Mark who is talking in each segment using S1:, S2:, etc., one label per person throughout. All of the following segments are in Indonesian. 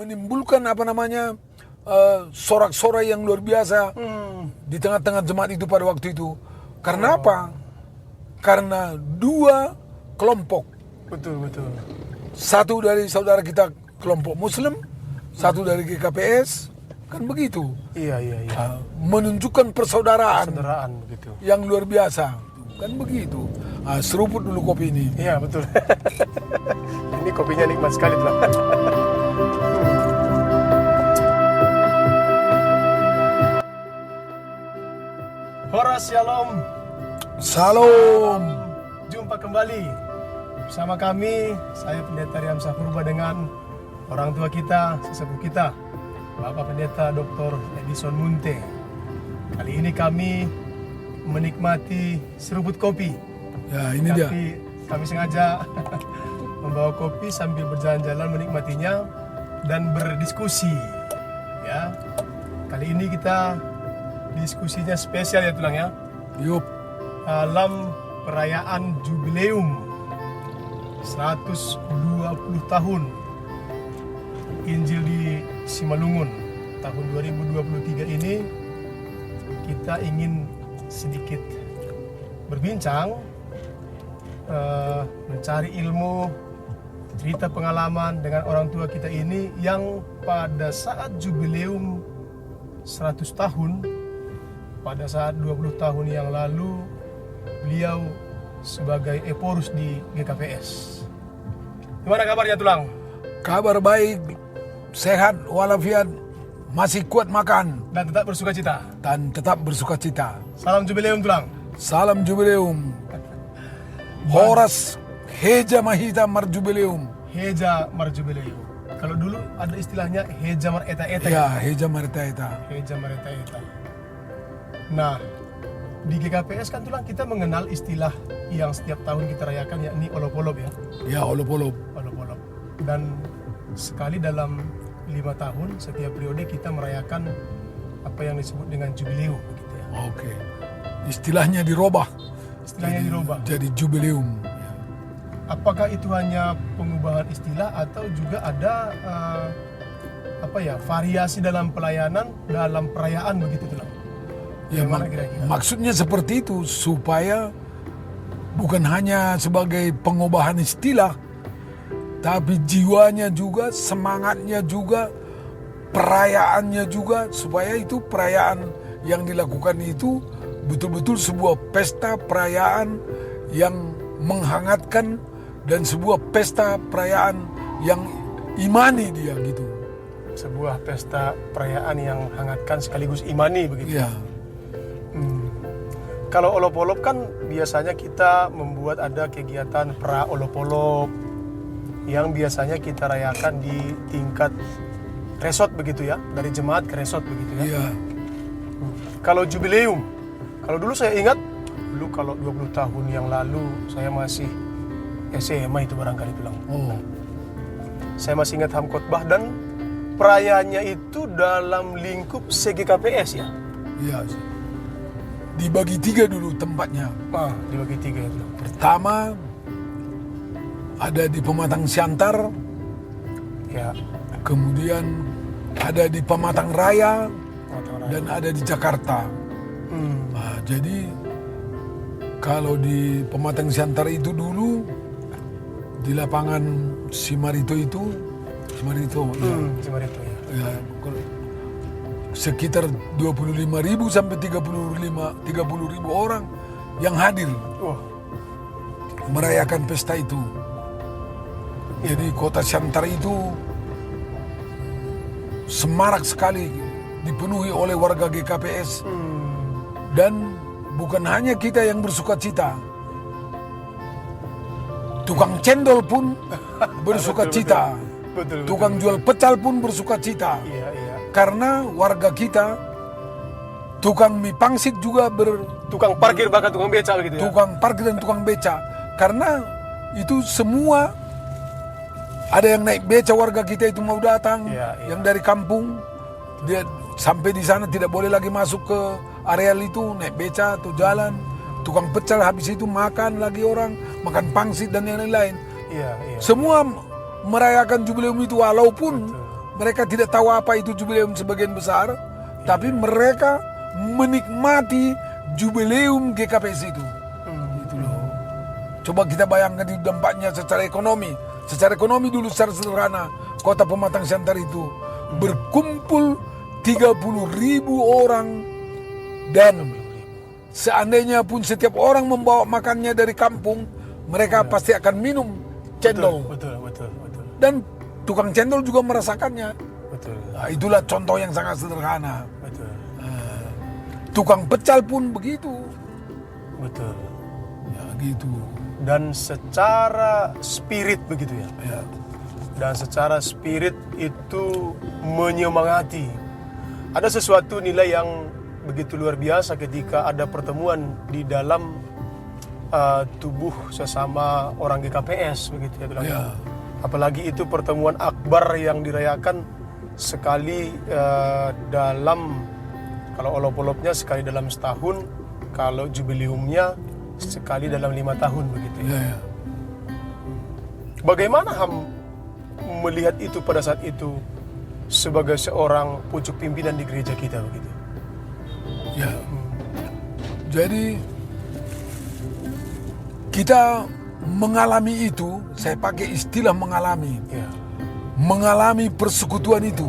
S1: menimbulkan sorak-sorai yang luar biasa di tengah-tengah jemaat itu pada waktu itu. Karena apa? Karena dua kelompok.
S2: Betul.
S1: Satu dari saudara kita kelompok Muslim, satu dari GKPS, kan begitu.
S2: Iya.
S1: Menunjukkan persaudaraan
S2: begitu.
S1: yang luar biasa, kan begitu. Seruput dulu kopi ini.
S2: Iya, betul. Ini kopinya nikmat sekali tuh. Horas Shalom.
S1: Salam.
S2: Jumpa kembali bersama kami, saya Pendeta Riam Sapurba dengan orang tua kita, sesepuh kita, Bapak Pendeta Dr. Edison Munte. Kali ini kami menikmati seruput kopi.
S1: Ya, ini dia.
S2: Tapi kami sengaja membawa kopi sambil berjalan-jalan menikmatinya dan berdiskusi. Ya, kali ini kita diskusinya spesial ya Tulang ya.
S1: Yup.
S2: Dalam perayaan jubileum 120 tahun Injil di Simalungun tahun 2023 ini, kita ingin sedikit berbincang, mencari ilmu, cerita pengalaman dengan orang tua kita ini yang pada saat jubileum 100 tahun, pada saat 20 tahun yang lalu beliau sebagai eporus di GKPS. Gimana kabarnya Tulang?
S1: Kabar baik, sehat walafiat, masih kuat makan
S2: Dan tetap bersuka cita.
S1: dan tetap bersuka cita.
S2: Salam jubileum Tulang.
S1: Salam jubileum. Horas Heja Mahita Marjubileum.
S2: Heja Marjubileum. Kalau dulu ada istilahnya Heja Mar Eta-Eta.
S1: Ya, Heja Marita Eta.
S2: Heja Mar Eta-Eta. Nah, di GKPS kan Tulang kita mengenal istilah yang setiap tahun kita rayakan, yakni olop-olop ya.
S1: Ya, olop-olop.
S2: Olop-olop. Dan sekali dalam 5 tahun setiap periode kita merayakan apa yang disebut dengan jubileum gitu ya.
S1: Oke. Istilahnya dirubah.
S2: Istilahnya dirubah.
S1: Jadi jubileum.
S2: Apakah itu hanya pengubahan istilah atau juga ada variasi dalam pelayanan dalam perayaan begitu Tulang?
S1: Ya,
S2: Gimana kira-kira?
S1: maksudnya seperti itu supaya bukan hanya sebagai pengubahan istilah, tapi jiwanya juga, semangatnya juga, perayaannya juga, supaya itu perayaan yang dilakukan itu betul-betul sebuah pesta perayaan yang menghangatkan dan sebuah pesta perayaan yang imani dia gitu.
S2: Sebuah pesta perayaan yang hangatkan sekaligus imani begitu.
S1: Ya.
S2: Kalau olop-olop kan biasanya kita membuat ada kegiatan pra olop-olop yang biasanya kita rayakan di tingkat resort begitu ya, dari jemaat ke resort begitu ya.
S1: Iya.
S2: Kalau jubileum, kalau dulu saya ingat, dulu kalau 20 tahun yang lalu saya masih SMA itu barangkali Tulang.
S1: Oh.
S2: Saya masih ingat Hamkhotbah dan perayaannya itu dalam lingkup CGKPS ya.
S1: Iya. Dibagi 3 dulu tempatnya.
S2: Dibagi 3 itu.
S1: Pertama ada di Pematang Siantar,
S2: Ya.
S1: kemudian ada di Pematang Raya, dan ada di Jakarta. Nah, jadi kalau di Pematang Siantar itu dulu di lapangan Simarito itu,
S2: Simarito ya.
S1: ya, sekitar 25.000 sampai 30.000 orang yang hadir merayakan pesta itu. Jadi kota Siantar itu semarak sekali dipenuhi oleh warga GKPS. Dan bukan hanya kita yang bersuka cita, tukang cendol pun bersuka cita, tukang jual pecal pun bersuka cita.
S2: Iya.
S1: Karena warga kita, tukang mie pangsit juga
S2: Tukang parkir bahkan tukang beca gitu ya.
S1: tukang parkir dan tukang beca. Karena itu semua ada yang naik beca, warga kita itu mau datang, yang dari kampung, dia sampai di sana tidak boleh lagi masuk ke areal itu, naik beca atau jalan. Tukang pecel habis itu makan lagi orang, makan pangsit dan yang lain-lain.
S2: Iya.
S1: Semua merayakan jubileum itu walaupun mereka tidak tahu apa itu jubileum sebagian besar, tapi mereka menikmati jubileum GKPS itu. Itu loh. Coba kita bayangkan di dampaknya secara ekonomi. Secara ekonomi dulu secara sederhana, Kota Pematang Siantar itu berkumpul 30.000 orang, dan seandainya pun setiap orang membawa makannya dari kampung, mereka pasti akan minum cendol.
S2: Betul.
S1: Dan tukang cendol juga merasakannya.
S2: Betul.
S1: Nah, itulah contoh yang sangat sederhana.
S2: Betul.
S1: Tukang pecal pun begitu.
S2: Betul.
S1: Ya gitu.
S2: Dan secara spirit begitu ya.
S1: Ya.
S2: Dan secara spirit itu menyemangati. Ada sesuatu nilai yang begitu luar biasa ketika ada pertemuan di dalam tubuh sesama orang GKPS begitu ya.
S1: Ya.
S2: Apalagi itu pertemuan akbar yang dirayakan sekali dalam, kalau olop-olopnya sekali dalam setahun, kalau jubileumnya sekali dalam 5 tahun begitu ya.
S1: Ya.
S2: Bagaimana Ham melihat itu pada saat itu sebagai seorang pucuk pimpinan di gereja kita begitu?
S1: Ya. Jadi kita mengalami itu, saya pakai istilah mengalami.
S2: Ya.
S1: Mengalami persekutuan itu.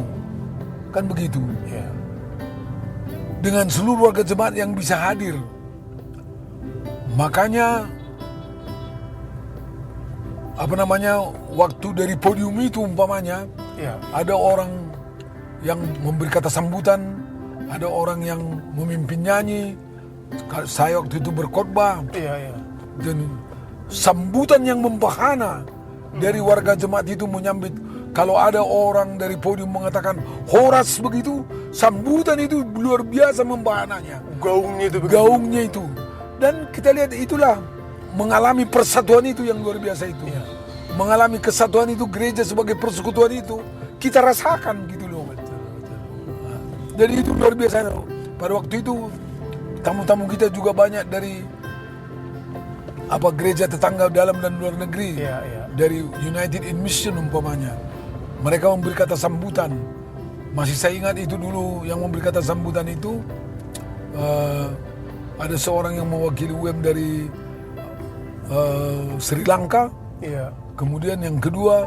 S1: Kan begitu.
S2: Ya.
S1: Dengan seluruh warga jemaat yang bisa hadir. Makanya waktu dari podium itu umpamanya,
S2: Ya.
S1: ada orang yang memberi kata sambutan, ada orang yang memimpin nyanyi. Saya waktu itu berkhotbah,
S2: Iya.
S1: dan sambutan yang membahana dari warga jemaat itu menyambut. Kalau ada orang dari podium mengatakan horas begitu, sambutan itu luar biasa membahananya.
S2: Gaungnya itu begitu.
S1: Gaungnya itu. Dan kita lihat itulah mengalami persatuan itu yang luar biasa itu.
S2: Ya.
S1: Mengalami kesatuan itu, gereja sebagai persekutuan itu kita rasakan gitu loh.
S2: Betul.
S1: Jadi itu luar biasa. Pada waktu itu tamu-tamu kita juga banyak dari gereja tetangga dalam dan luar negeri.
S2: Iya.
S1: Dari United in Mission umpamanya. Mereka memberi kata sambutan. Masih saya ingat itu dulu yang memberi kata sambutan itu ada seorang yang mewakili UM dari Sri Lanka.
S2: Iya.
S1: Kemudian yang kedua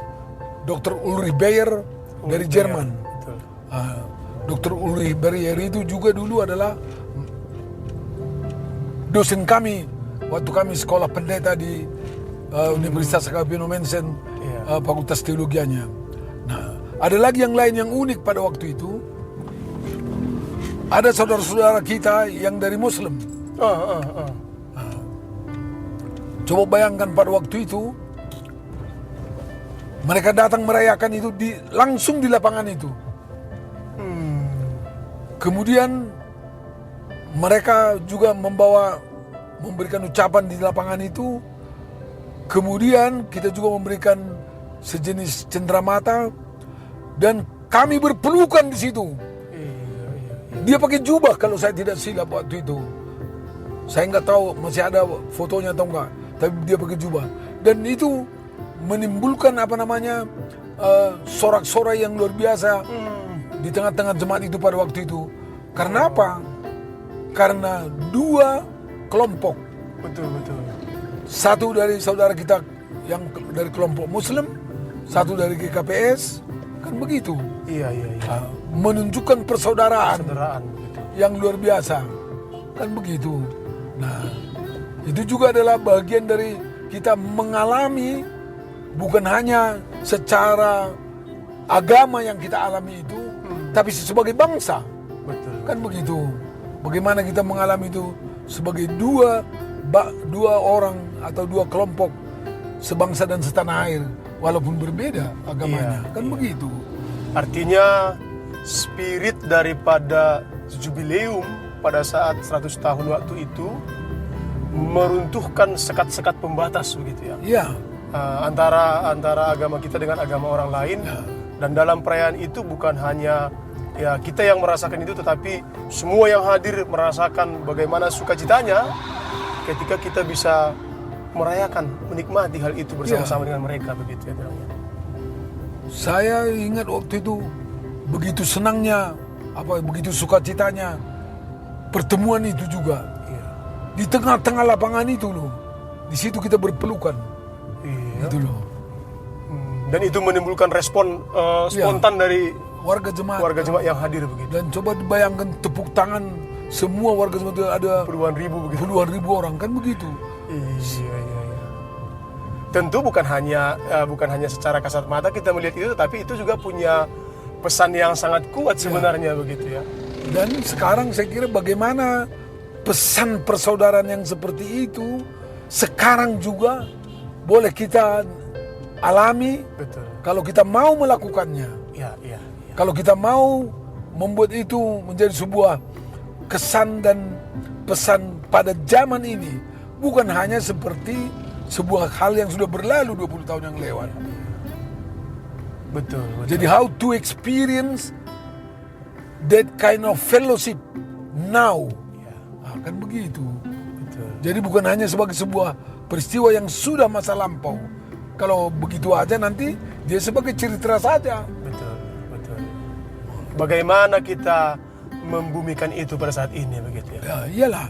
S1: Dr. Ulrich Bayer dari Jerman.
S2: Betul.
S1: Dr. Ulrich Bayer itu juga dulu adalah dosen kami waktu kami sekolah pendeta di Universitas Calvino Mensen, Fakultas Teologianya. Nah, ada lagi yang lain yang unik pada waktu itu. Ada saudara-saudara kita yang dari Muslim. Coba bayangkan pada waktu itu mereka datang merayakan itu langsung di lapangan itu. Kemudian mereka juga memberikan ucapan di lapangan itu. Kemudian kita juga memberikan sejenis cenderamata dan kami berpelukan di situ. Dia pakai jubah kalau saya tidak silap waktu itu. Saya nggak tahu masih ada fotonya atau enggak, tapi dia pakai jubah. Dan itu menimbulkan sorak-sorai yang luar biasa di tengah-tengah jemaat itu pada waktu itu. Karena apa? Karena dua kelompok.
S2: Betul.
S1: Satu dari saudara kita yang dari kelompok Muslim, satu dari GKPS, kan begitu.
S2: Iya.
S1: Menunjukkan persaudaraan
S2: Begitu.
S1: yang luar biasa, kan begitu. Nah, itu juga adalah bagian dari kita mengalami bukan hanya secara agama yang kita alami itu, tapi sebagai bangsa.
S2: Betul.
S1: Kan begitu. Bagaimana kita mengalami itu sebagai dua orang atau dua kelompok sebangsa dan setanah air walaupun berbeda agamanya. Kan begitu.
S2: Artinya spirit daripada jubileum pada saat 100 tahun waktu itu meruntuhkan sekat-sekat pembatas begitu ya.
S1: Iya.
S2: Antara agama kita dengan agama orang lain. Dan dalam perayaan itu bukan hanya ya kita yang merasakan itu, tetapi semua yang hadir merasakan bagaimana sukacitanya ketika kita bisa merayakan, menikmati hal itu bersama-sama dengan mereka begitu ya.
S1: Saya ingat waktu itu begitu senangnya, begitu sukacitanya pertemuan itu juga.
S2: Iya.
S1: Di tengah-tengah lapangan itu loh, di situ kita berpelukan.
S2: Iya.
S1: Gitu loh.
S2: Dan itu menimbulkan respon spontan dari
S1: warga jemaat
S2: yang hadir begitu.
S1: Dan coba bayangkan tepuk tangan semua warga jemaat, ada
S2: Puluhan ribu begitu.
S1: puluhan ribu orang, kan begitu.
S2: Iya. Tentu bukan hanya secara kasat mata kita melihat itu, tapi itu juga punya pesan yang sangat kuat sebenarnya begitu ya.
S1: Dan sekarang saya kira bagaimana pesan persaudaraan yang seperti itu sekarang juga boleh kita alami.
S2: Betul.
S1: Kalau kita mau melakukannya.
S2: Iya.
S1: Kalau kita mau membuat itu menjadi sebuah kesan dan pesan pada zaman ini, bukan hanya seperti sebuah hal yang sudah berlalu 20 tahun yang lewat.
S2: Betul.
S1: Jadi how to experience that kind of fellowship now. Kan begitu.
S2: Betul.
S1: Jadi bukan hanya sebagai sebuah peristiwa yang sudah masa lampau. Kalau begitu aja nanti dia sebagai cerita saja.
S2: Betul. Bagaimana kita membumikan itu pada saat ini begitu ya?
S1: Ya iyalah.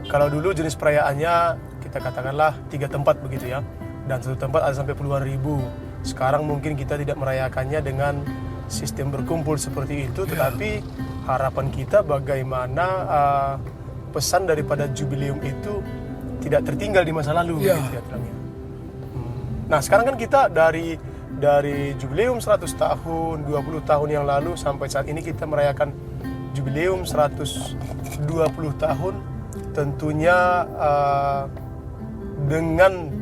S2: Kalau dulu jenis perayaannya kita katakanlah 3 tempat begitu ya, dan satu tempat ada sampai puluhan ribu. Sekarang mungkin kita tidak merayakannya dengan sistem berkumpul seperti itu, tetapi harapan kita bagaimana pesan daripada jubileum itu tidak tertinggal di masa lalu begitu ya. Nah sekarang kan kita dari jubileum 100 tahun, 20 tahun yang lalu sampai saat ini kita merayakan jubileum 120 tahun, tentunya dengan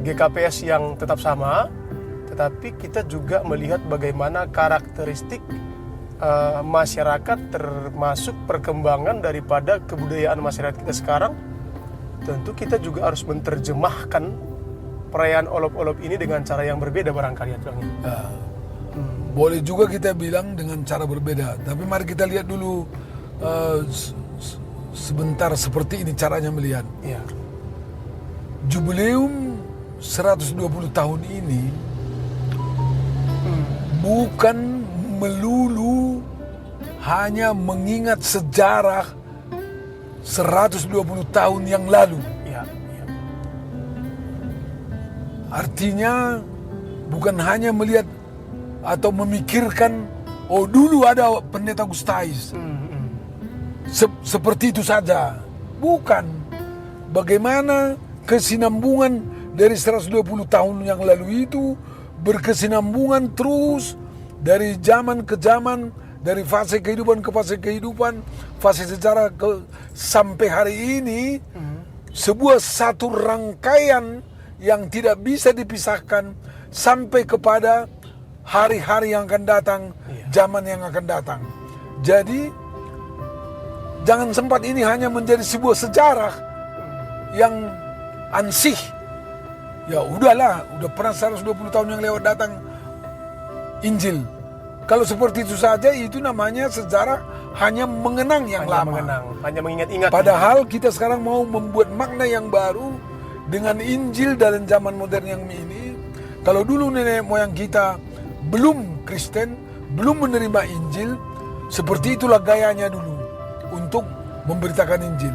S2: GKPS yang tetap sama, tetapi kita juga melihat bagaimana karakteristik masyarakat, termasuk perkembangan daripada kebudayaan masyarakat kita sekarang. Tentu kita juga harus menerjemahkan perayaan olop-olop ini dengan cara yang berbeda barangkali ya Tuhan.
S1: Boleh juga kita bilang dengan cara berbeda, tapi mari kita lihat dulu sebentar seperti ini caranya melihat.
S2: Iya.
S1: Jubileum 120 tahun ini bukan melulu hanya mengingat sejarah 120 tahun yang lalu.
S2: Iya.
S1: Artinya bukan hanya melihat atau memikirkan dulu ada pendeta Gustais. Seperti itu saja. Bukan. Bagaimana kesinambungan dari 120 tahun yang lalu itu berkesinambungan terus dari zaman ke zaman, dari fase kehidupan ke fase kehidupan, fase sejarah sampai hari ini, sebuah satu rangkaian yang tidak bisa dipisahkan sampai kepada hari-hari yang akan datang, zaman yang akan datang. Jadi jangan sempat ini hanya menjadi sebuah sejarah yang ansih. Ya udahlah, udah pernah 120 tahun yang lewat datang Injil. Kalau seperti itu saja, itu namanya sejarah hanya mengenang yang lama.
S2: Hanya mengingat-ingat.
S1: Padahal kita sekarang mau membuat makna yang baru dengan Injil dalam zaman modern yang ini. Kalau dulu nenek moyang kita belum Kristen, belum menerima Injil, seperti itulah gayanya dulu untuk memberitakan Injil.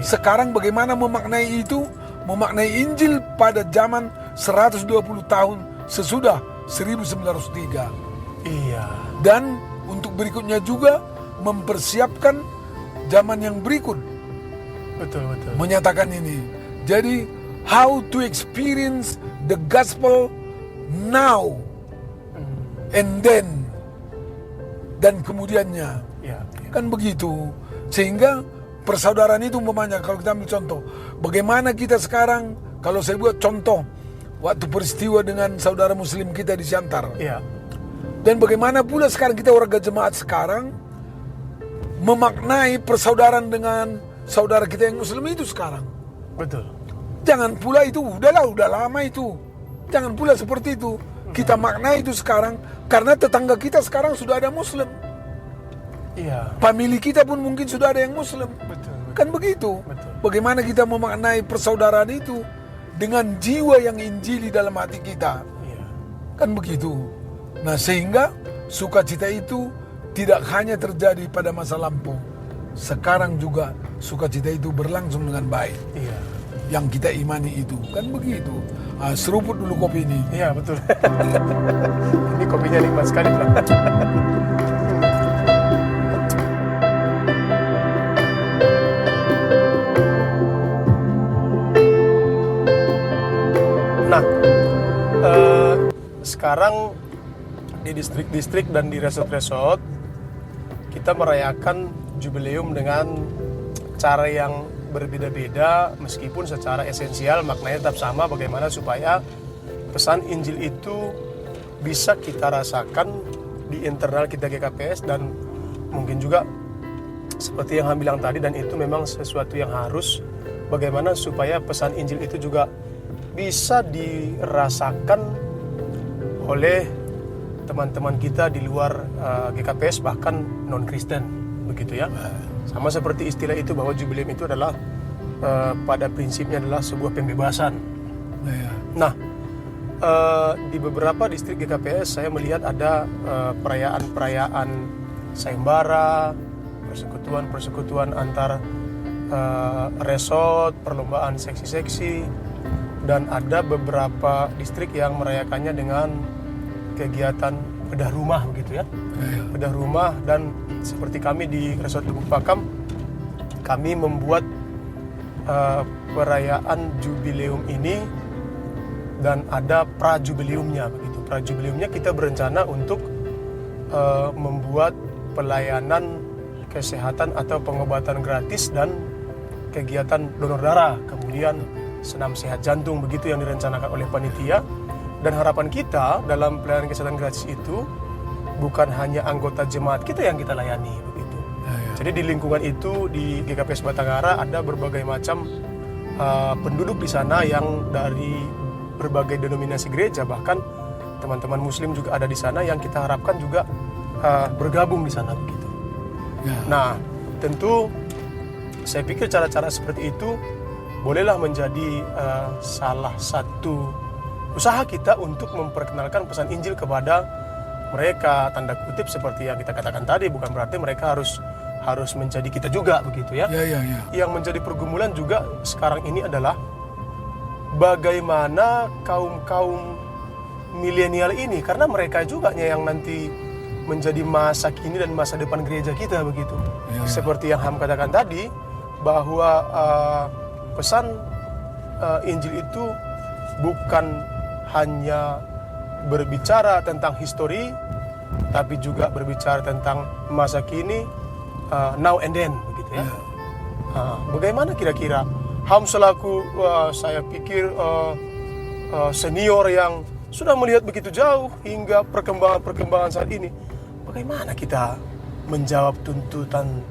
S1: Sekarang bagaimana memaknai itu? Memaknai Injil pada zaman 120 tahun sesudah 1903.
S2: Iya.
S1: Dan untuk berikutnya juga mempersiapkan zaman yang berikut.
S2: Betul.
S1: Menyatakan ini. Jadi how to experience the gospel now and then, dan kemudiannya.
S2: Iya.
S1: Kan begitu. Sehingga persaudaraan itu umpamanya, kalau kita ambil contoh, bagaimana kita sekarang, kalau saya buat contoh waktu peristiwa dengan saudara muslim kita di Siantar.
S2: Iya.
S1: Dan bagaimana pula sekarang kita warga jemaat sekarang memaknai persaudaraan dengan saudara kita yang muslim itu sekarang.
S2: Betul.
S1: Jangan pula itu udah lama itu. Jangan pula seperti itu. Kita maknai itu sekarang karena tetangga kita sekarang sudah ada muslim.
S2: Iya.
S1: Famili kita pun mungkin sudah ada yang muslim.
S2: Betul.
S1: Kan begitu.
S2: Betul.
S1: Bagaimana kita memaknai persaudaraan itu dengan jiwa yang injili dalam hati kita.
S2: Iya.
S1: Kan begitu. Nah, sehingga sukacita itu tidak hanya terjadi pada masa lampau. Sekarang juga sukacita itu berlangsung dengan baik.
S2: Iya.
S1: Yang kita imani itu. Kan begitu. Seruput dulu kopi ini.
S2: Iya, betul. Ini kopinya nikmat sekali, Bro. Nah, sekarang di distrik-distrik dan di resort-resort kita merayakan jubileum dengan cara yang berbeda-beda, meskipun secara esensial maknanya tetap sama, bagaimana supaya pesan Injil itu bisa kita rasakan di internal kita GKPS, dan mungkin juga seperti yang Han bilang tadi, dan itu memang sesuatu yang harus, bagaimana supaya pesan Injil itu juga bisa dirasakan oleh teman-teman kita di luar GKPS, bahkan non-Kristen, begitu ya. Sama seperti istilah itu, bahwa jubileum itu adalah pada prinsipnya adalah sebuah pembebasan. Nah, di beberapa distrik GKPS saya melihat ada perayaan-perayaan sayembara, persekutuan antar resort, perlombaan seksi-seksi, dan ada beberapa distrik yang merayakannya dengan kegiatan bedah rumah, begitu ya. Bedah rumah, dan seperti kami di Resort Lubuk Pakam, kami membuat perayaan jubileum ini dan ada prajubileumnya, begitu. Prajubileumnya kita berencana untuk membuat pelayanan kesehatan atau pengobatan gratis dan kegiatan donor darah, kemudian senam sehat jantung, begitu yang direncanakan oleh panitia. Dan harapan kita dalam pelayanan kesehatan gratis itu bukan hanya anggota jemaat kita yang kita layani, begitu. Jadi di lingkungan itu di GKPS Batanghara ada berbagai macam penduduk di sana yang dari berbagai denominasi gereja, bahkan teman-teman Muslim juga ada di sana yang kita harapkan juga bergabung di sana, begitu. Nah, tentu saya pikir cara-cara seperti itu bolehlah menjadi salah satu usaha kita untuk memperkenalkan pesan Injil kepada mereka, tanda kutip seperti yang kita katakan tadi, bukan berarti mereka harus menjadi kita juga, begitu ya. Yang menjadi pergumulan juga sekarang ini adalah bagaimana kaum milenial ini, karena mereka juga yang nanti menjadi masa kini dan masa depan gereja kita, begitu. Seperti yang Ham katakan tadi, bahwa pesan Injil itu bukan hanya berbicara tentang histori, tapi juga berbicara tentang masa kini, now and then, begitu ya. Bagaimana kira-kira Ham selaku saya pikir senior yang sudah melihat begitu jauh hingga perkembangan saat ini, bagaimana kita menjawab tuntutan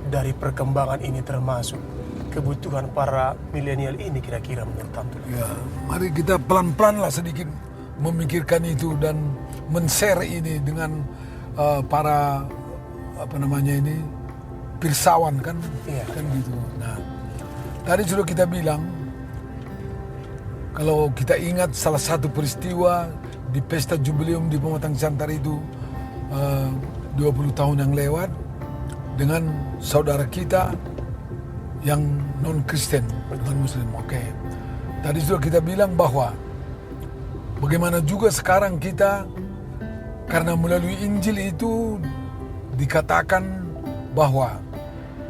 S2: dari perkembangan ini, termasuk kebutuhan para milenial ini, kira-kira menurut Tantu?
S1: Mari kita pelan-pelan lah sedikit memikirkan itu dan men-share ini dengan para pirsawan kan, kan gitu. Nah, tadi sudah kita bilang kalau kita ingat salah satu peristiwa di pesta jubileum di Pematang Siantar itu 20 tahun yang lewat dengan saudara kita yang non-Kristen, non-Muslim. Tadi sudah kita bilang bahwa bagaimana juga sekarang kita, karena melalui Injil itu dikatakan bahwa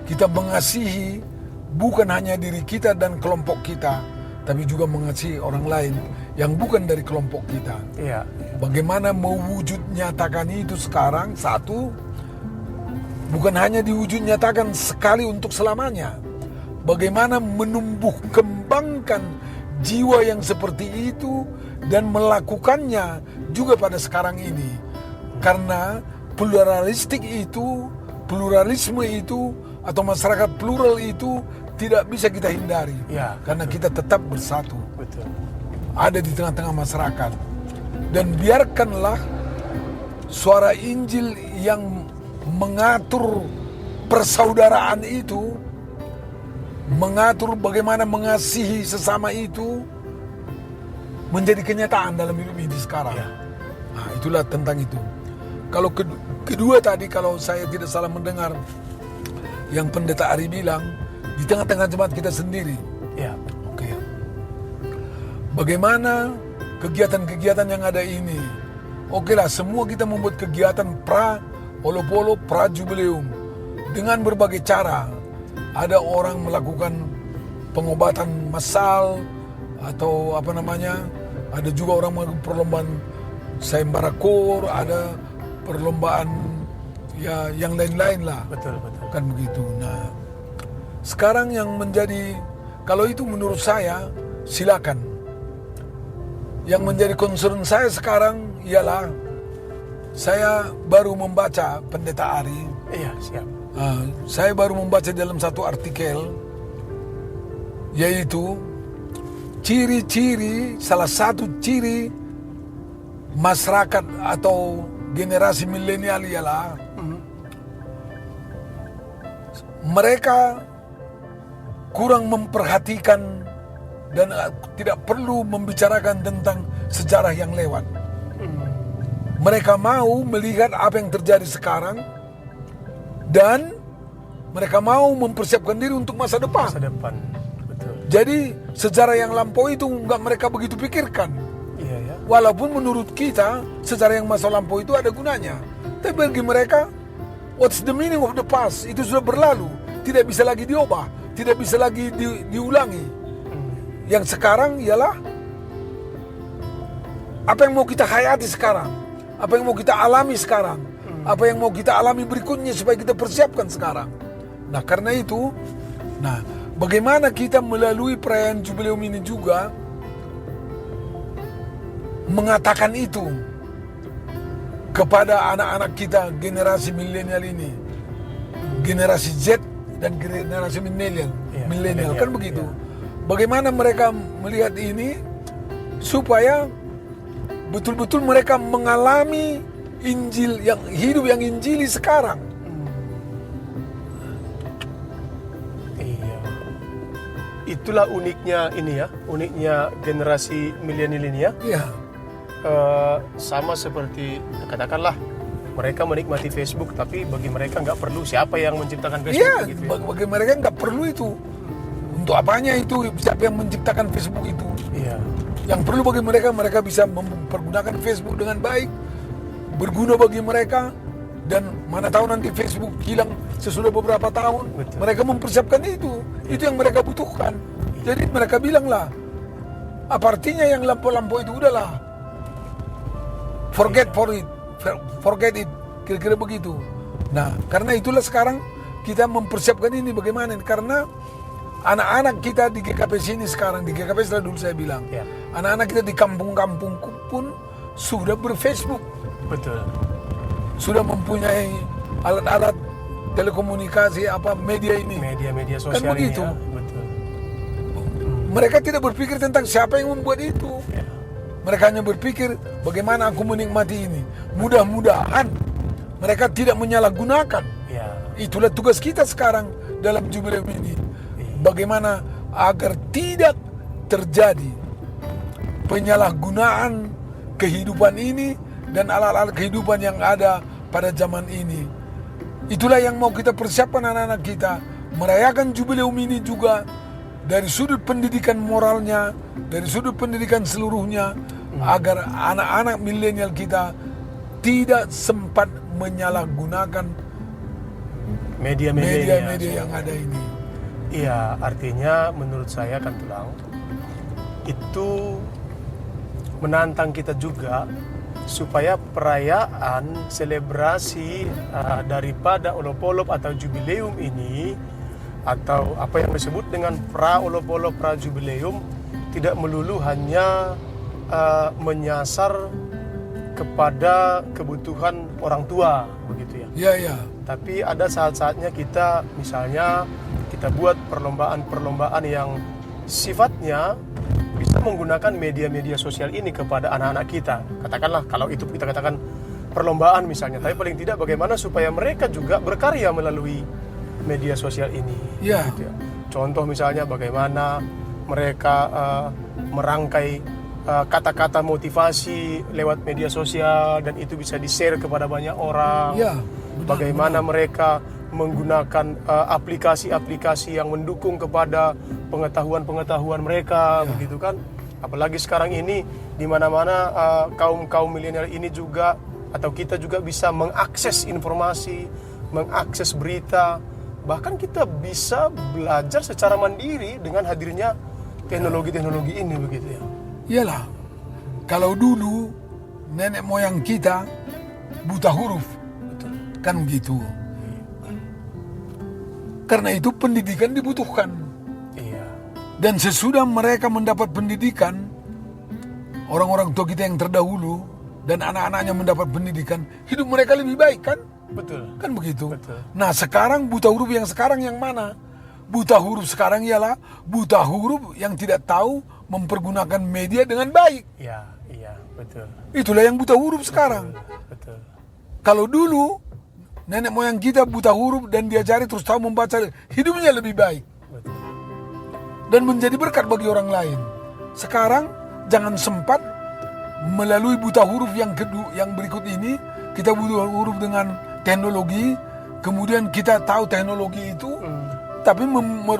S1: kita mengasihi bukan hanya diri kita dan kelompok kita, tapi juga mengasihi orang lain yang bukan dari kelompok kita. Bagaimana mewujud nyatakan itu sekarang, satu, bukan hanya diwujud nyatakan sekali untuk selamanya. Bagaimana menumbuh kembangkan jiwa yang seperti itu dan melakukannya juga pada sekarang ini. Karena pluralisme itu atau masyarakat plural itu tidak bisa kita hindari. Karena kita tetap bersatu. Ada di tengah-tengah masyarakat. Dan biarkanlah suara Injil yang mengatur persaudaraan itu, mengatur bagaimana mengasihi sesama itu, menjadi kenyataan dalam hidup ini sekarang. Nah, itulah tentang itu. Kalau kedua tadi, kalau saya tidak salah mendengar yang Pendeta Ari bilang, di tengah-tengah jemaat kita sendiri.
S2: Ya.
S1: Oke. Bagaimana kegiatan-kegiatan yang ada ini? Oke lah, semua kita membuat kegiatan pra Olopolo, pra Jubileum dengan berbagai cara. Ada orang melakukan pengobatan massal atau apa namanya? Ada juga orang melakukan perlombaan sayembara kor, ada perlombaan ya yang lain-lain lah.
S2: Betul.
S1: Kan begitu. Nah, sekarang yang menjadi, kalau itu menurut saya silakan. Yang menjadi concern saya sekarang ialah saya baru membaca Pendeta Ari.
S2: Iya, siap.
S1: Saya baru membaca dalam satu artikel, yaitu ciri-ciri, salah satu ciri masyarakat atau generasi milenial ialah mereka kurang memperhatikan dan tidak perlu membicarakan tentang sejarah yang lewat. Mereka mau melihat apa yang terjadi sekarang dan mereka mau mempersiapkan diri untuk masa depan.
S2: Masa depan, betul.
S1: Jadi sejarah yang lampau itu nggak mereka begitu pikirkan.
S2: Iya ya.
S1: Walaupun menurut kita sejarah yang masa lampau itu ada gunanya, tapi bagi mereka, what's the meaning of the past? Itu sudah berlalu, tidak bisa lagi diubah, tidak bisa lagi diulangi. Yang sekarang ialah apa yang mau kita hayati sekarang, apa yang mau kita alami sekarang, apa yang mau kita alami berikutnya supaya kita persiapkan sekarang. Nah, karena itu, bagaimana kita melalui perayaan Jubileum ini juga mengatakan itu kepada anak-anak kita, generasi milenial ini, generasi Z dan generasi milenial, kan begitu.
S2: Ya.
S1: Bagaimana mereka melihat ini supaya betul-betul mereka mengalami Injil yang hidup, yang Injili sekarang.
S2: Iya. Itulah uniknya ini ya, uniknya generasi milenial ini ya.
S1: Iya.
S2: Sama seperti katakanlah mereka menikmati Facebook, tapi bagi mereka nggak perlu siapa yang menciptakan Facebook.
S1: Iya,
S2: gitu ya.
S1: bagi mereka nggak perlu itu. Untuk apanya itu? Siapa yang menciptakan Facebook itu?
S2: Iya.
S1: Yang perlu bagi mereka, mereka bisa mempergunakan Facebook dengan baik, berguna bagi mereka, dan mana tahu nanti Facebook hilang sesudah beberapa tahun.
S2: Betul.
S1: Mereka mempersiapkan itu yang mereka butuhkan. Jadi mereka bilanglah, apa artinya yang lampu-lampu itu? Udahlah, forget it, kira-kira begitu. Nah, karena itulah sekarang kita mempersiapkan ini bagaimana? Karena anak-anak kita di GKP sini sekarang, di GKP setelah dulu saya bilang,
S2: Ya.
S1: anak-anak kita di kampung-kampung pun sudah berFacebook,
S2: Betul.
S1: sudah mempunyai alat-alat telekomunikasi, media ini.
S2: Media sosial
S1: Kan begitu.
S2: ini ya. Betul.
S1: Mereka tidak berpikir tentang siapa yang membuat itu.
S2: Ya.
S1: Mereka hanya berpikir bagaimana aku menikmati ini. Mudah-mudahan mereka tidak menyalahgunakan.
S2: Ya.
S1: Itulah tugas kita sekarang dalam Jubileum ini. Bagaimana agar tidak terjadi penyalahgunaan kehidupan ini dan alat-alat kehidupan yang ada pada zaman ini. Itulah yang mau kita persiapkan anak-anak kita. Merayakan Jubileum ini juga dari sudut pendidikan moralnya, dari sudut pendidikan seluruhnya, agar anak-anak milenial kita tidak sempat menyalahgunakan media-media yang ada ini.
S2: Iya, artinya menurut saya kan Tulang, itu menantang kita juga supaya perayaan selebrasi daripada Olopolop atau Jubileum ini, atau apa yang disebut dengan pra Olopolop, pra Jubileum, tidak melulu hanya menyasar kepada kebutuhan orang tua, begitu ya.
S1: Iya, iya.
S2: Tapi ada saat-saatnya kita misalnya kita buat perlombaan-perlombaan yang sifatnya bisa menggunakan media-media sosial ini kepada anak-anak kita. Katakanlah kalau itu kita katakan perlombaan misalnya, tapi paling tidak bagaimana supaya mereka juga berkarya melalui media sosial ini.
S1: Ya.
S2: Gitu ya. Contoh misalnya bagaimana mereka merangkai kata-kata motivasi lewat media sosial dan itu bisa di-share kepada banyak orang.
S1: Ya,
S2: Bagaimana mereka menggunakan aplikasi-aplikasi yang mendukung kepada pengetahuan-pengetahuan mereka, begitu kan? Apalagi sekarang ini di mana-mana kaum milenial ini juga atau kita juga bisa mengakses informasi, mengakses berita, bahkan kita bisa belajar secara mandiri dengan hadirnya teknologi-teknologi ini, begitu ya.
S1: Iyalah, kalau dulu nenek moyang kita buta huruf, kan begitu. Karena itu pendidikan dibutuhkan.
S2: Iya.
S1: Dan sesudah mereka mendapat pendidikan, orang-orang tua kita yang terdahulu dan anak-anaknya mendapat pendidikan, hidup mereka lebih baik kan?
S2: Betul.
S1: Kan begitu.
S2: Betul.
S1: Nah sekarang buta huruf yang sekarang yang mana? Buta huruf sekarang ialah buta huruf yang tidak tahu mempergunakan media dengan baik.
S2: Iya, betul.
S1: Itulah yang buta huruf sekarang.
S2: Betul.
S1: Kalau dulu nenek moyang kita buta huruf dan diajari terus tahu membaca, hidupnya lebih baik.
S2: Betul.
S1: Dan menjadi berkat bagi orang lain. Sekarang jangan sempat melalui buta huruf yang berikut ini, kita buta huruf dengan teknologi, kemudian kita tahu teknologi itu, tapi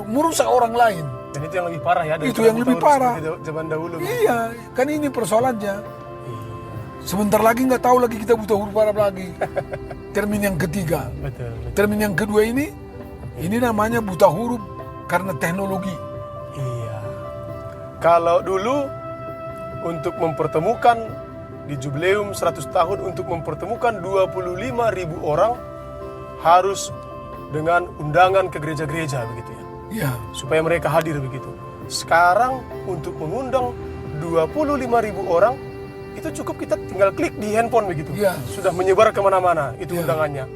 S1: merusak orang lain.
S2: Dan itu yang lebih parah ya.
S1: Itu yang lebih parah.
S2: Zaman dahulu.
S1: Iya, kan ini persoalannya. Sebentar lagi nggak tahu lagi kita buta huruf Arab lagi. Termin yang ketiga.
S2: Betul.
S1: Termin yang kedua ini namanya buta huruf karena teknologi.
S2: Iya. Kalau dulu untuk mempertemukan di jubileum 100 tahun untuk mempertemukan 25.000 orang harus dengan undangan ke gereja-gereja begitu ya.
S1: Iya.
S2: Supaya mereka hadir begitu. Sekarang untuk mengundang 25.000 orang itu cukup kita tinggal klik di handphone begitu.
S1: Iya.
S2: Sudah menyebar kemana-mana itu undangannya.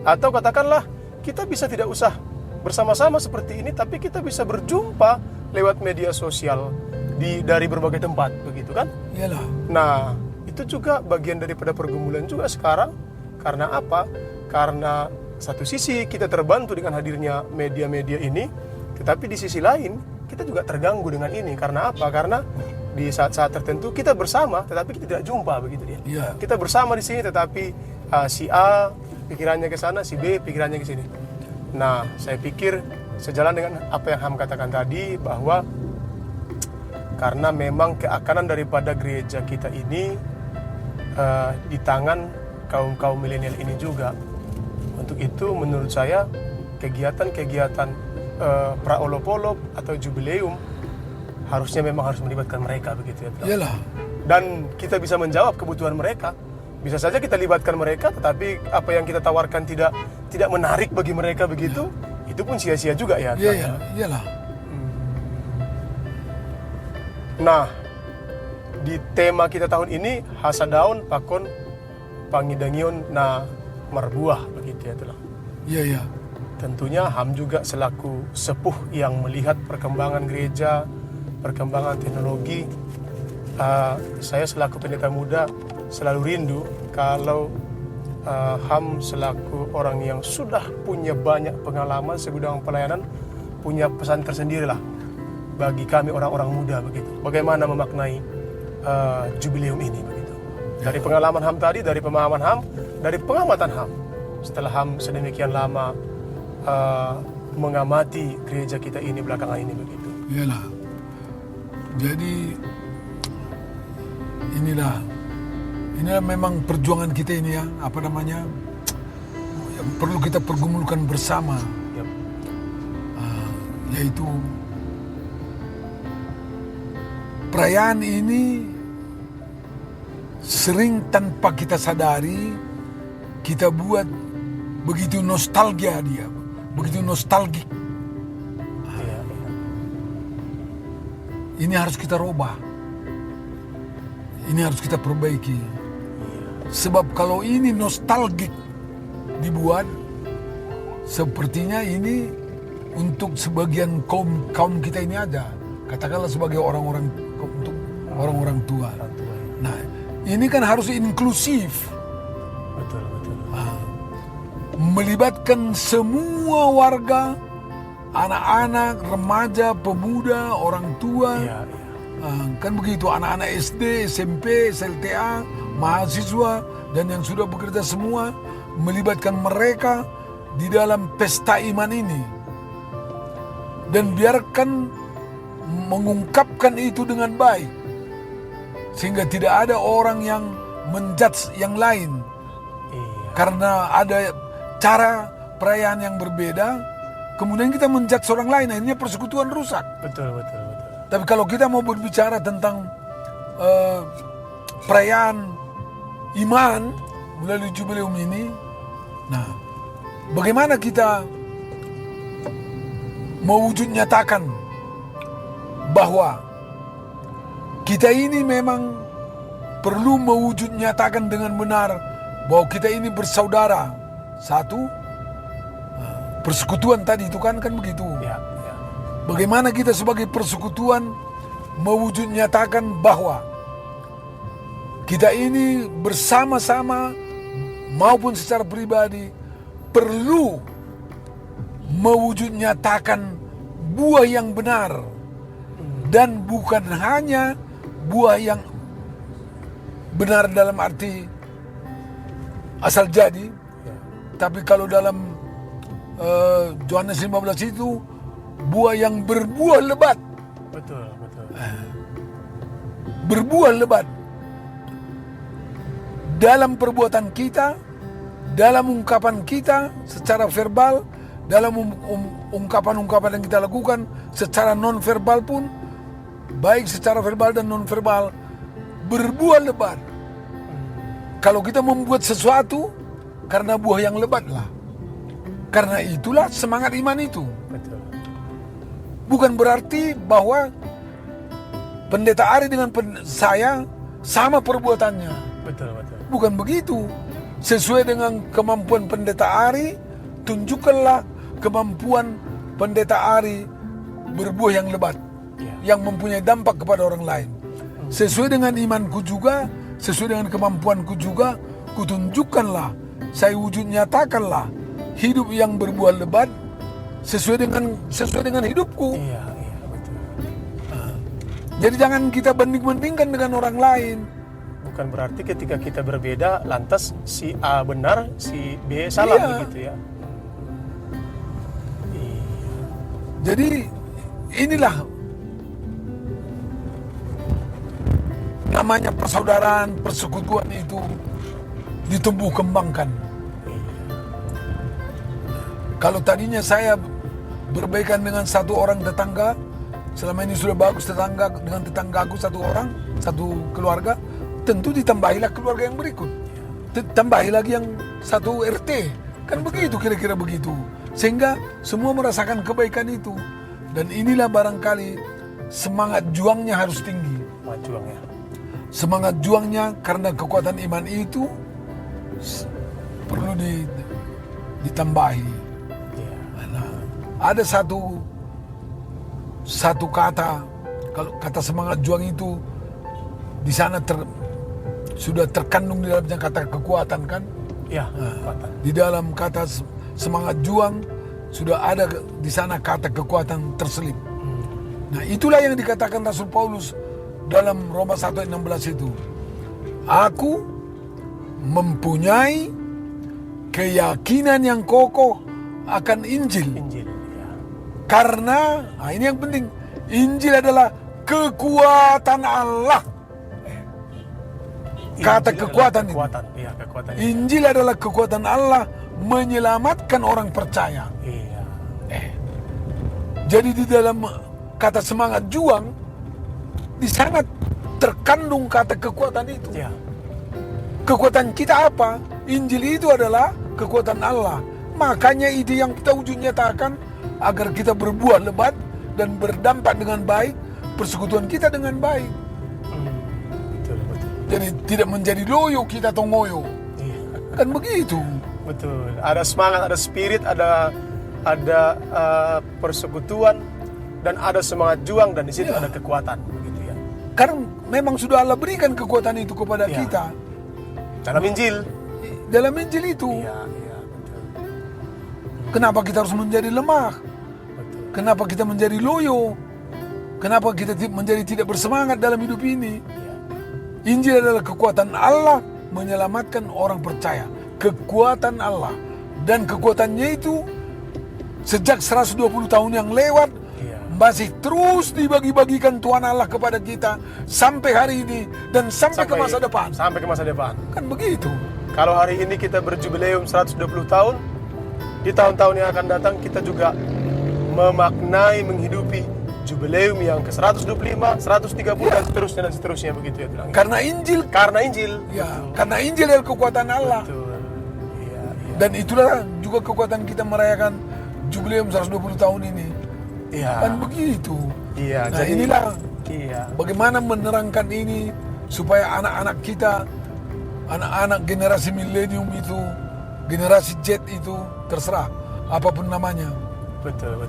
S2: Atau katakanlah kita bisa tidak usah bersama-sama seperti ini, tapi kita bisa berjumpa lewat media sosial dari berbagai tempat begitu kan?
S1: Iyalah.
S2: Nah itu juga bagian daripada pergumulan juga sekarang. Karena apa? Karena satu sisi kita terbantu dengan hadirnya media-media ini, tetapi di sisi lain kita juga terganggu dengan ini. Karena apa? Karena di saat-saat tertentu kita bersama, tetapi kita tidak jumpa begitu dia.
S1: Iya.
S2: Kita bersama di sini, tetapi si A pikirannya ke sana, si B pikirannya ke sini. Nah, saya pikir sejalan dengan apa yang Ham katakan tadi, bahwa karena memang keakanan daripada gereja kita ini di tangan kaum milenial ini juga. Untuk itu menurut saya kegiatan-kegiatan praolop-olop atau jubileum harusnya memang harus melibatkan mereka begitu ya.
S1: Iyalah.
S2: Dan kita bisa menjawab kebutuhan mereka. Bisa saja kita libatkan mereka, tetapi apa yang kita tawarkan tidak menarik bagi mereka begitu, itu pun sia-sia juga ya.
S1: Iya, iyalah.
S2: Nah, di tema kita tahun ini hasadaun pakon pangidangion na marbuah begitu ya telah.
S1: Iya, iya.
S2: Tentunya Ham juga selaku sepuh yang melihat perkembangan gereja, perkembangan teknologi, saya selaku pendeta muda selalu rindu kalau Ham selaku orang yang sudah punya banyak pengalaman segudang pelayanan, punya pesan tersendiri lah bagi kami orang-orang muda begitu. Bagaimana memaknai jubileum ini begitu. Dari pengalaman Ham tadi, dari pemahaman Ham, dari pengamatan Ham. Setelah Ham sedemikian lama mengamati gereja kita ini belakangan ini begitu.
S1: Iyalah. Jadi inilah memang perjuangan kita ini ya, apa namanya, yang perlu kita pergumulkan bersama.
S2: Yep.
S1: Yaitu perayaan ini sering tanpa kita sadari kita buat begitu nostalgia dia, begitu nostalgik. Ini harus kita rubah. Ini harus kita perbaiki. Sebab kalau ini nostalgik dibuat, sepertinya ini untuk sebagian kaum kita ini aja. Katakanlah sebagai orang-orang, untuk orang-orang tua. Nah, ini kan harus inklusif.
S2: Betul.
S1: Melibatkan semua warga, anak-anak, remaja, pemuda, orang tua. Kan begitu, anak-anak SD, SMP, SLTA, mahasiswa, dan yang sudah bekerja semua, melibatkan mereka di dalam pesta iman ini. Dan biarkan mengungkapkan itu dengan baik. Sehingga tidak ada orang yang menjudge yang lain. Karena ada cara perayaan yang berbeda, kemudian kita menjudge orang lain, akhirnya persekutuan rusak.
S2: Betul.
S1: Tapi kalau kita mau berbicara tentang perayaan iman melalui jubileum ini, nah, bagaimana kita mewujud nyatakan bahwa kita ini memang perlu mewujud nyatakan dengan benar bahwa kita ini bersaudara. Satu, persekutuan tadi itu kan begitu.
S2: Ya.
S1: Bagaimana kita sebagai persekutuan mewujud nyatakan bahwa kita ini bersama-sama maupun secara pribadi perlu mewujud nyatakan buah yang benar, dan bukan hanya buah yang benar dalam arti asal jadi, tapi kalau dalam Yohanes 15 itu buah yang berbuah lebat.
S2: Betul.
S1: Berbuah lebat dalam perbuatan kita, dalam ungkapan kita secara verbal, dalam ungkapan-ungkapan yang kita lakukan secara non-verbal pun, baik secara verbal dan non-verbal, berbuah lebat. Kalau kita membuat sesuatu karena buah yang lebatlah. Karena itulah semangat iman itu.
S2: Betul.
S1: Bukan berarti bahwa pendeta Ari dengan saya sama perbuatannya.
S2: Betul.
S1: Bukan begitu. Sesuai dengan kemampuan pendeta Ari, tunjukkanlah kemampuan pendeta Ari berbuah yang lebat, yang mempunyai dampak kepada orang lain. Sesuai dengan imanku juga, sesuai dengan kemampuanku juga, kutunjukkanlah, saya wujud nyatakanlah hidup yang berbuah lebat sesuai dengan hidupku.
S2: Iya, betul.
S1: Jadi jangan kita banding-bandingkan dengan orang lain.
S2: Bukan berarti ketika kita berbeda lantas si A benar, si B salah begitu ya.
S1: Jadi inilah namanya persaudaraan, persekutuan itu ditumbuh kembangkan. Kalau tadinya saya berbaikan dengan satu orang tetangga, selama ini sudah bagus tetangga dengan tetanggaku satu orang, satu keluarga, tentu ditambahilah keluarga yang berikut. Tambahi lagi yang satu RT. Kan begitu, kira-kira begitu. Sehingga semua merasakan kebaikan itu. Dan inilah barangkali semangat juangnya harus tinggi. Semangat juangnya karena kekuatan iman itu perlu ditambahi. Ada satu kata, kalau kata semangat juang itu di sana sudah terkandung di dalamnya kata kekuatan kan?
S2: Ya, kekuatan.
S1: Di dalam kata semangat juang sudah ada di sana kata kekuatan terselip. Nah, itulah yang dikatakan Rasul Paulus dalam Roma 1 ayat 16 itu. Aku mempunyai keyakinan yang kokoh akan Injil. Karena, ini yang penting, Injil adalah kekuatan Allah. Kata kekuatan ini.
S2: Kekuatan.
S1: Injil adalah kekuatan Allah menyelamatkan orang percaya. Jadi di dalam kata semangat juang, di sana terkandung kata kekuatan itu. Kekuatan kita apa? Injil itu adalah kekuatan Allah. Makanya itu yang kita wujud nyatakan agar kita berbuah lebat dan berdampak dengan baik, persekutuan kita dengan baik.
S2: Betul.
S1: Jadi tidak menjadi loyo kita atau ngoyo. Kan begitu.
S2: Betul. Ada semangat, ada spirit, ada persekutuan, dan ada semangat juang, dan di situ ada kekuatan. Begitu ya.
S1: Karena memang sudah Allah berikan kekuatan itu kepada kita.
S2: Dalam Injil.
S1: Dalam Injil itu.
S2: Betul.
S1: Kenapa kita harus menjadi lemah?
S2: Betul.
S1: Kenapa kita menjadi loyo? kenapa kita menjadi tidak bersemangat dalam hidup ini? Injil adalah kekuatan Allah menyelamatkan orang percaya. Kekuatan Allah. Dan kekuatannya itu sejak 120 tahun yang lewat masih terus dibagi-bagikan Tuhan Allah kepada kita sampai hari ini dan sampai ke masa depan.
S2: Sampai ke masa depan.
S1: Kan begitu.
S2: Kalau hari ini kita berjubileum 120 tahun, di tahun-tahun yang akan datang kita juga memaknai, menghidupi jubileum yang ke 125, 130 dan seterusnya begitu ya Tuhan.
S1: Karena Injil. Ya, karena Injil adalah kekuatan Allah.
S2: Betul. Ya.
S1: Dan itulah juga kekuatan kita merayakan jubileum 120 tahun ini.
S2: Iya.
S1: Kan begitu.
S2: Iya.
S1: Nah,
S2: Jadi
S1: inilah bagaimana menerangkan ini supaya anak-anak kita, anak-anak generasi milenium itu, generasi Z itu, terserah apapun namanya.
S2: Betul.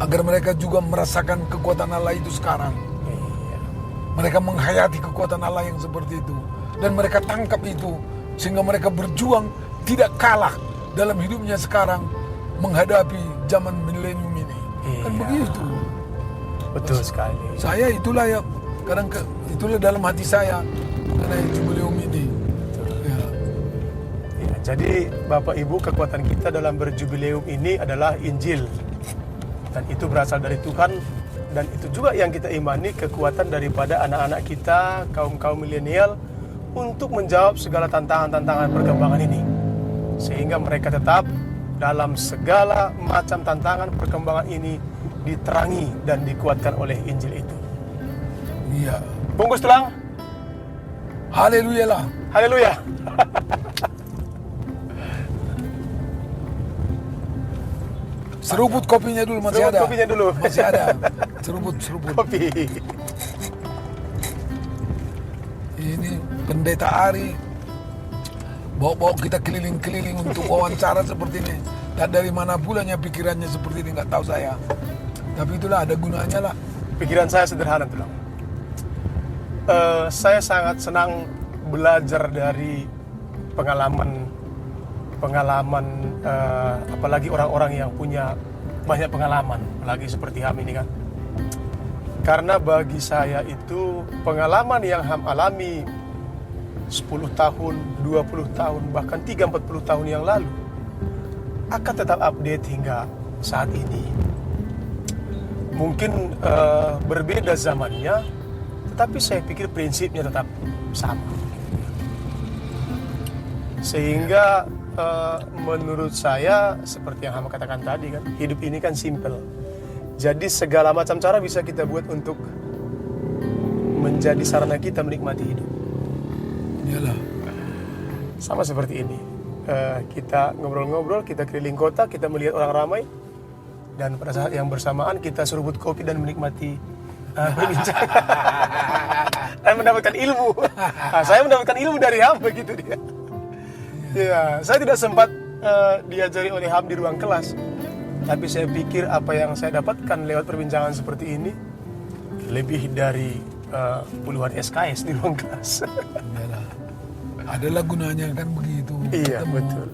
S1: Agar mereka juga merasakan kekuatan Allah itu sekarang.
S2: Iya.
S1: Mereka menghayati kekuatan Allah yang seperti itu. Dan mereka tangkap itu. Sehingga mereka berjuang tidak kalah dalam hidupnya sekarang menghadapi zaman milenium ini.
S2: Iya.
S1: Kan begitu.
S2: Betul sekali.
S1: Saya itulah ya, itulah dalam hati saya mengenai jubileum ini. Ya.
S2: Ya, jadi Bapak Ibu, kekuatan kita dalam berjubileum ini adalah Injil. Dan itu berasal dari Tuhan, dan itu juga yang kita imani, kekuatan daripada anak-anak kita, kaum-kaum milenial, untuk menjawab segala tantangan-tantangan perkembangan ini. Sehingga mereka tetap dalam segala macam tantangan perkembangan ini diterangi dan dikuatkan oleh Injil itu.
S1: Iya.
S2: Bungkus tulang.
S1: Haleluya lah.
S2: Haleluya.
S1: Seruput kopinya dulu, masih ada.
S2: Kopinya dulu.
S1: Masih ada. Seruput.
S2: Kopi.
S1: Ini pendeta Ari bawa kita keliling-keliling untuk wawancara seperti ini. Dan dari mana pulanya pikirannya seperti ini, nggak tahu saya. Tapi itulah, ada gunanya lah.
S2: Pikiran saya sederhana tuh. Saya sangat senang belajar dari pengalaman apalagi orang-orang yang punya banyak pengalaman, apalagi seperti Ham ini kan. Karena bagi saya itu pengalaman yang Ham alami 10 tahun, 20 tahun, bahkan 30-40 tahun yang lalu akan tetap update hingga saat ini. Mungkin berbeda zamannya, tetapi saya pikir prinsipnya tetap sama. Sehingga menurut saya, seperti yang Hama katakan tadi kan, hidup ini kan simple. Jadi segala macam cara bisa kita buat untuk menjadi sarana kita menikmati hidup.
S1: Iyalah.
S2: Sama seperti ini. Kita ngobrol-ngobrol, kita keliling kota, kita melihat orang ramai, dan pada saat yang bersamaan kita seruput kopi dan menikmati perbincangan dan mendapatkan ilmu. Saya mendapatkan ilmu dari Ham, begitu dia. Ya, saya tidak sempat diajari oleh Ham di ruang kelas, tapi saya pikir apa yang saya dapatkan lewat perbincangan seperti ini lebih dari puluhan SKS di ruang kelas.
S1: Iyalah. Adalah gunanya kan begitu.
S2: Iya, betul.